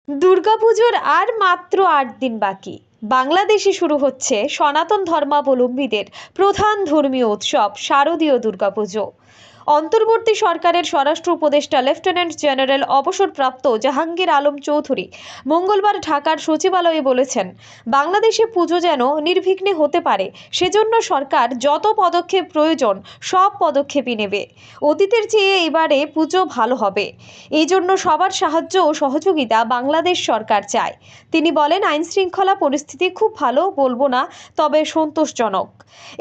দুর্গাপুজোর আর মাত্র ৮ দিন বাকি। বাংলাদেশে শুরু হচ্ছে সনাতন ধর্মাবলম্বীদের প্রধান ধর্মীয় উৎসব শারদীয় দুর্গাপুজো। অন্তর্বর্তী সরকারের স্বরাষ্ট্র উপদেষ্টা লেফটেন্যান্ট জেনারেল অবসরপ্রাপ্ত জাহাঙ্গীর আলম চৌধুরী মঙ্গলবার ঢাকার সচিবালয়ে বলেছেন, বাংলাদেশে পুজো যেন নির্বিঘ্নে হতে পারে সেজন্য সরকার যত পদক্ষেপ প্রয়োজন সব পদক্ষেপই নেবে। অতীতের চেয়ে এবারে পুজো ভালো হবে, এই জন্য সবার সাহায্য ও সহযোগিতা বাংলাদেশ সরকার চায়। তিনি বলেন, আইন শৃঙ্খলা পরিস্থিতি খুব ভালো বলবো না, তবে সন্তোষজনক।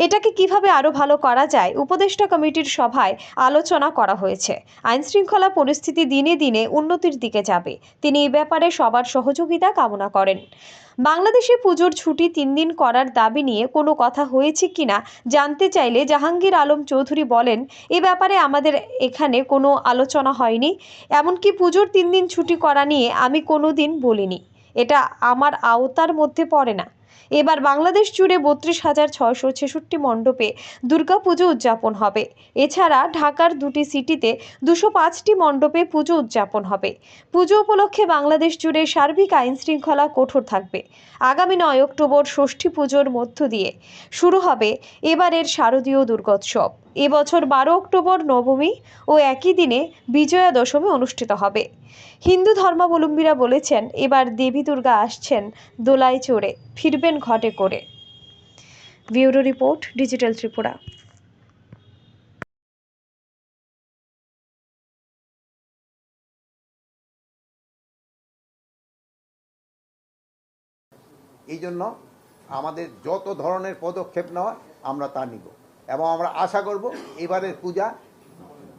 এটাকে কিভাবে আরো ভালো করা যায় উপদেষ্টা কমিটির সভায় আলোচনা করা হয়েছে। আইন শৃঙ্খলা পরিস্থিতি দিনে দিনে উন্নতির দিকে যাবে। তিনি এই ব্যাপারে সবার সহযোগিতা কামনা করেন। বাংলাদেশে পুজোর ছুটি 3 দিন করার দাবি নিয়ে কোনো কথা হয়েছে কিনা জানতে চাইলে জাহাঙ্গীর আলম চৌধুরী বলেন, এ ব্যাপারে আমাদের এখানে কোনো আলোচনা হয়নি। এমনকি পুজোর 3 দিন ছুটি করা নিয়ে আমি কোনোদিন বলিনি। এটা আমার আওতার মধ্যে পড়ে না। এবার বাংলাদেশ জুড়ে 32,666 মণ্ডপে দুর্গাপুজো উদযাপন হবে। এছাড়া ঢাকার 2টি সিটিতে 205টি মণ্ডপে পুজো উদযাপন হবে। পুজো উপলক্ষে বাংলাদেশ জুড়ে সার্বিক আইন শৃঙ্খলা কঠোর থাকবে। আগামী 9 অক্টোবর ষষ্ঠী পুজোর মধ্য দিয়ে শুরু হবে এবারের শারদীয় দুর্গোৎসব। এবছর 12 অক্টোবর নবমী ও একই দিনে বিজয়া দশমী অনুষ্ঠিত হবে। হিন্দু ধর্মাবলম্বীরা বলেছেন, এবার দেবী দুর্গা আসছেন দোলায় চড়ে, ফিরবেন ঘটে করে। Bureau report, digital Tripura. এই জন্য আমাদের যত ধরনের পদক্ষেপ নেওয়া আমরা তা নিব এবং আমরা আশা করব এবারের পূজা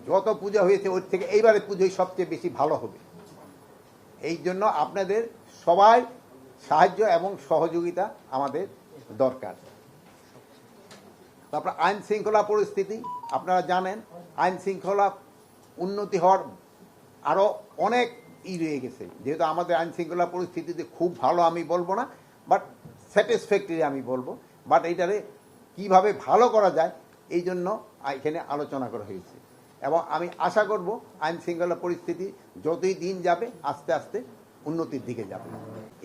যত পূজা হয়েছে ওর থেকে এইবারের পুজোই সবচেয়ে বেশি ভালো হবে। এই জন্য আপনাদের সবাই সাহায্য এবং সহযোগিতা আমাদের দরকার। তারপর আইন শৃঙ্খলা পরিস্থিতি আপনারা জানেন, আইন শৃঙ্খলা উন্নতি হওয়ার আরও অনেক রয়ে গেছে। যেহেতু আমাদের আইন শৃঙ্খলা পরিস্থিতিতে খুব ভালো আমি বলবো না, বাট স্যাটিসফ্যাক্টরি আমি বলবো। বাট এইটারে কীভাবে ভালো করা যায় এই জন্য এখানে আলোচনা করা হয়েছে এবং আমি আশা করব আইন শৃঙ্খলা পরিস্থিতি যতই দিন যাবে আস্তে আস্তে উন্নতির দিকে যাবে।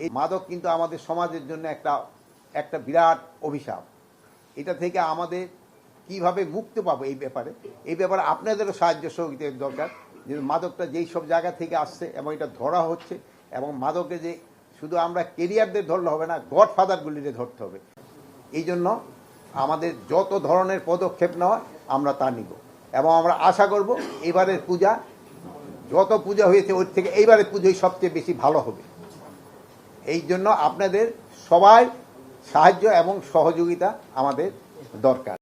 এই মাদক কিন্তু আমাদের সমাজের জন্য একটা বিরাট অভিশাপ। এটা থেকে আমাদের কিভাবে মুক্তি পাবো এই ব্যাপারে আপনাদেরও সাহায্য সহযোগিতার দরকার। যে মাদকটা যেই সব জায়গা থেকে আসছে এবং এটা ধরা হচ্ছে, এবং মাদকে যে শুধু আমরা কেরিয়ারদের ধরলে হবে না, গডফাদারগুলিকে ধরতে হবে। এই জন্য আমাদের যত ধরনের পদক্ষেপ নেওয়া আমরা তা নিব এবং আমরা আশা করব এবারের পূজা যত পূজা হয়েছে ওর থেকে এইবারের পুজোই সবচেয়ে বেশি ভালো হবে। এই জন্য আপনাদের সবাই সাহায্য এবং সহযোগিতা আমাদের দরকার।